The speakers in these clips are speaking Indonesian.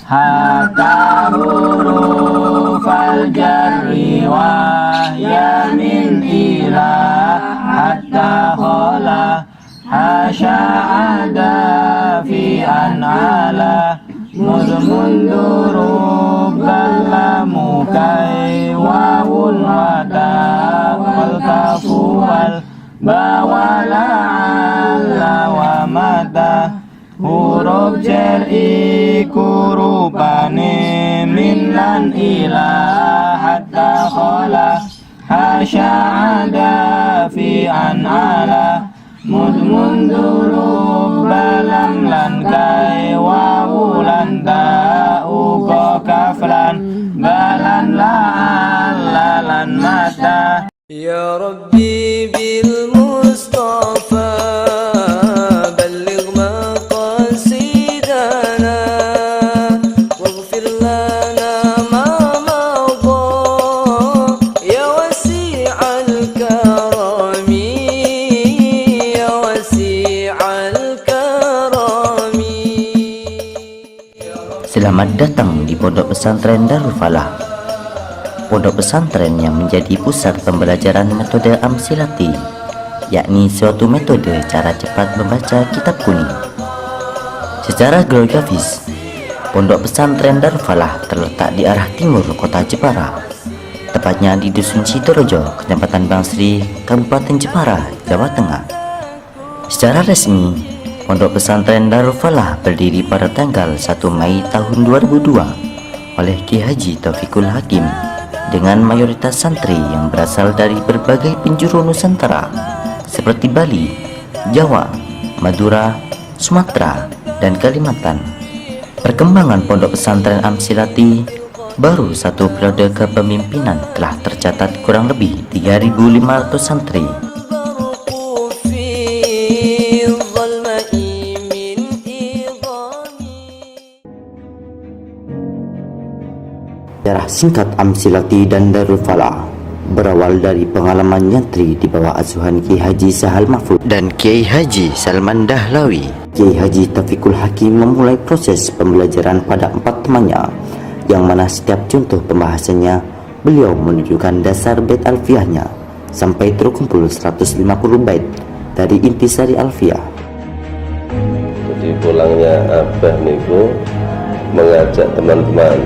hatta hurufal jarri wa ya min ila hatta khala hasya ada fi an'ala munduru balamu kai wawun wata wal kafu wal bawala ala wa mata huruf jar'i kurupane min lan ila hatta khala hasya ada fi an'ala munduru balam lan kai wawulan ta'u kaflan balan la lan mata ya Rabbi bil Mustafa balligh maqasidana waghfir lana ma madha ya wasi'al karami ya wasi'al karami. Selamat datang di Pondok Pesantren Darul Falah, pondok pesantren yang menjadi pusat pembelajaran metode Amsilati, yakni suatu metode cara cepat membaca kitab kuning. Secara geografis, pondok pesantren Darul Falah terletak di arah timur kota Jepara, tepatnya di Dusun Sidorojo, Kecamatan Bangsri, Kabupaten Jepara, Jawa Tengah. Secara resmi, pondok pesantren Darul Falah berdiri pada tanggal 1 Mei tahun 2002 oleh Ki Haji Taufikul Hakim dengan mayoritas santri yang berasal dari berbagai penjuru Nusantara seperti Bali, Jawa, Madura, Sumatera, dan Kalimantan. Perkembangan pondok pesantren Amsilati baru satu periode kepemimpinan telah tercatat kurang lebih 3.500 santri. Sejarah singkat Amsilati dan Darul Falah berawal dari pengalaman nyantri di bawah asuhan Kiai Haji Sahal Mahfud dan Kiai Haji Salman Dahlawi. Kiai Haji Taufikul Hakim memulai proses pembelajaran pada 4 temannya, yang mana setiap contoh pembahasannya beliau menunjukkan dasar bait alfiahnya sampai terkumpul 150 bait dari intisari alfiah. Jadi pulangnya Abah niku mengajak teman-teman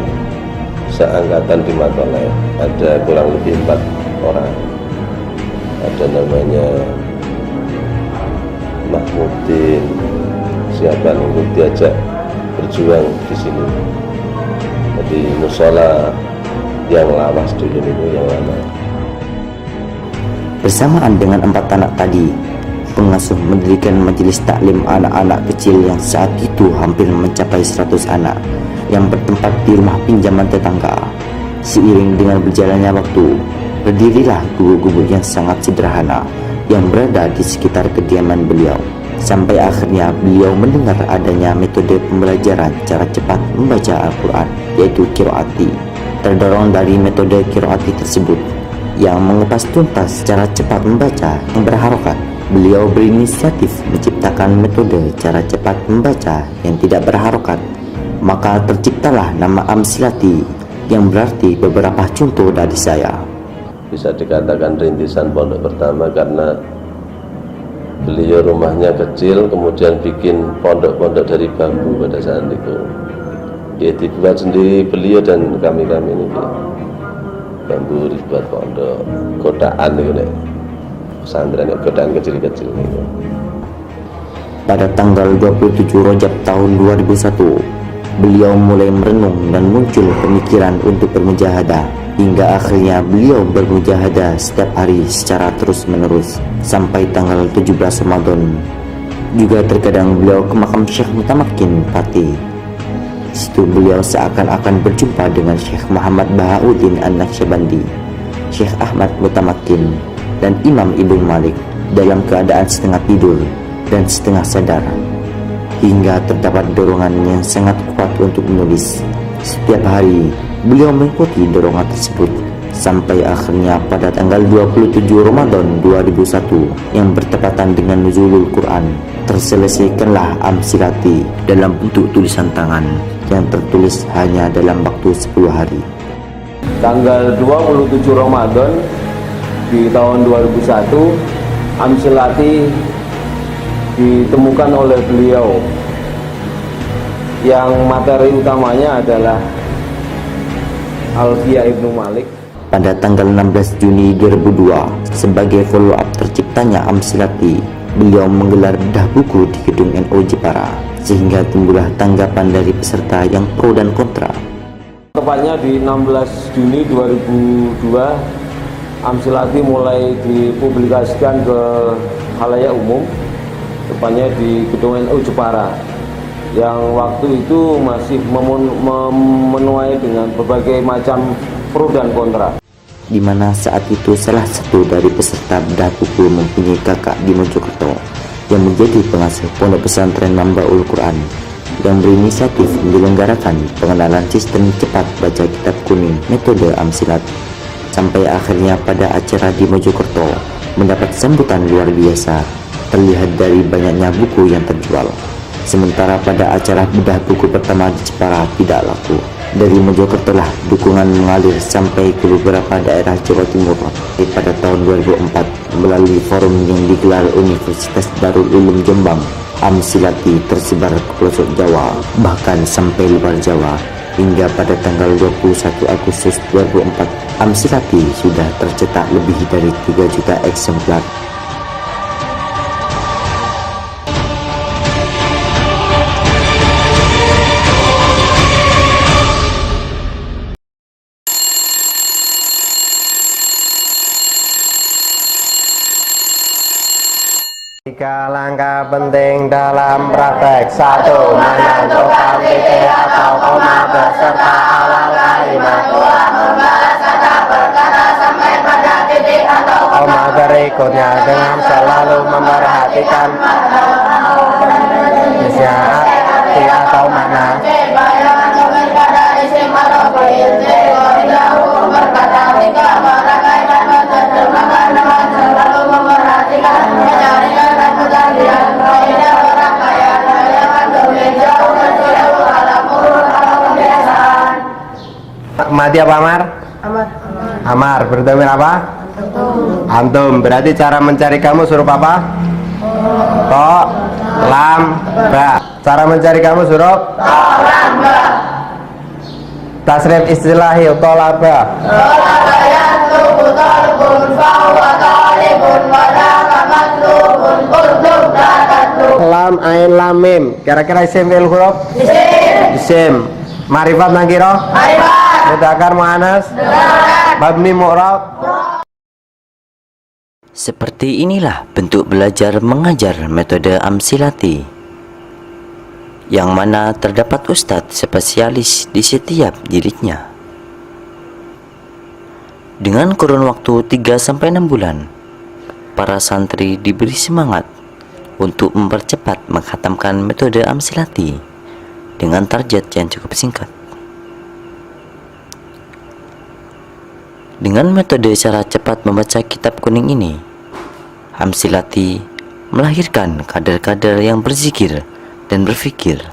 seangkatan di Matoleh, ada kurang lebih 4 orang. Ada namanya Mahmudin, siapa untuk diajak berjuang di sini. Jadi musola yang lawas dulu itu yang lama. Bersamaan dengan 4 anak tadi, pengasuh mendirikan majelis taklim anak-anak kecil yang saat itu hampir mencapai 100 anak yang bertempat di rumah pinjaman tetangga. Seiring dengan berjalannya waktu, berdirilah gubuk-gubuk yang sangat sederhana yang berada di sekitar kediaman beliau. Sampai akhirnya beliau mendengar adanya metode pembelajaran cara cepat membaca Al-Quran, yaitu qiraati. Terdorong dari metode qiraati tersebut yang mengupas tuntas cara cepat membaca yang berharokat, beliau berinisiatif menciptakan metode cara cepat membaca yang tidak berharokat. Maka terciptalah nama Amsilati, yang berarti beberapa contoh dari saya. Bisa dikatakan rintisan pondok pertama karena beliau rumahnya kecil, kemudian bikin pondok-pondok dari bambu pada saat itu. Ya dibuat sendiri beliau dan kami-kami ini. Bambu dibuat pondok, kotaan itu nih. Pesantren kotaan kecil-kecil itu. Pada tanggal 27 Rajab tahun 2001, beliau mulai merenung dan muncul pemikiran untuk bermujahadah, hingga akhirnya beliau bermujahadah setiap hari secara terus-menerus sampai tanggal 17 Ramadan. Juga terkadang beliau ke makam Syekh Mutamakin Pati. Di situ beliau seakan-akan berjumpa dengan Syekh Muhammad Bahauddin An-Naqsyabandi, Syekh Ahmad Mutamakin, dan Imam Ibnu Malik dalam keadaan setengah tidur dan setengah sadar, hingga terdapat dorongan yang sangat kuat untuk menulis. Setiap hari beliau mengikuti dorongan tersebut sampai akhirnya pada tanggal 27 Ramadan 2001 yang bertepatan dengan nuzulul Quran, terselesaikanlah Amsilati dalam bentuk tulisan tangan yang tertulis hanya dalam waktu 10 hari. Tanggal 27 Ramadan di tahun 2001, Amsilati ditemukan oleh beliau yang materi utamanya adalah Alfiya Ibnu Malik. Pada tanggal 16 Juni 2002, sebagai follow-up terciptanya Amsilati, beliau menggelar bedah buku di gedung NU Jepara, sehingga timbullah tanggapan dari peserta yang pro dan kontra. Tepatnya di 16 Juni 2002, Amsilati mulai dipublikasikan ke khalayak umum, tepatnya di gedung NU Jepara, yang waktu itu masih menuai dengan berbagai macam pro dan kontra. Di mana saat itu salah satu dari peserta bedah buku mempunyai kakak di Mojokerto yang menjadi pengasuh pondok pesantren Mambaul Quran, yang berinisiatif menyelenggarakan pengenalan sistem cepat baca kitab kuning metode Amsilat. Sampai akhirnya pada acara di Mojokerto mendapat sambutan luar biasa, terlihat dari banyaknya buku yang terjual. Sementara pada acara bedah buku pertama di Jepara tidak laku. Dari Mojokerto lah dukungan mengalir sampai ke beberapa daerah Jawa Timur. Pada tahun 2004 melalui forum yang digelar Universitas Darul Ulum Jombang, Amsilati tersebar ke pelosok Jawa, bahkan sampai luar Jawa. Hingga pada tanggal 21 Agustus 2004, Amsilati sudah tercetak lebih dari 3 juta eksemplar. Tiga langkah penting dalam praktek. 1. Menentukan titik atau koma beserta awal kalimat. 2. Membalas kata perkara sampai pada titik atau koma berikutnya dengan selalu memperhatikan isinya arti atau makna. Bayangan dengan pada isim atau fiil. Berkata tiga merangkai dan menerjemahkan dengan selalu memperhatikan penyaringan. Mati apa Amar? Amar. Berdomir apa? Antum. Berarti cara mencari kamu huruf apa? To, lam, ba. Cara mencari kamu huruf? To, lam, ba. Tasrif istilahi tolaba. Tolaba yatlubu tolbun fahuwa talibun wadaka matlubun kultub dakatlub. Lam, ain, lam, mim. Kira-kira isim fi'il huruf? Isim. Ma'rifat nakiro? Ma'rifat. Mudzakkar muannas? Mabni mu'rab? Seperti inilah bentuk belajar mengajar metode Amsilati, yang mana terdapat ustadz spesialis di setiap jilidnya. Dengan kurun waktu 3-6 bulan, para santri diberi semangat untuk mempercepat menghatamkan metode Amsilati dengan target yang cukup singkat. Dengan metode cara cepat membaca kitab kuning ini, Amsilati melahirkan kader-kader yang berzikir dan berpikir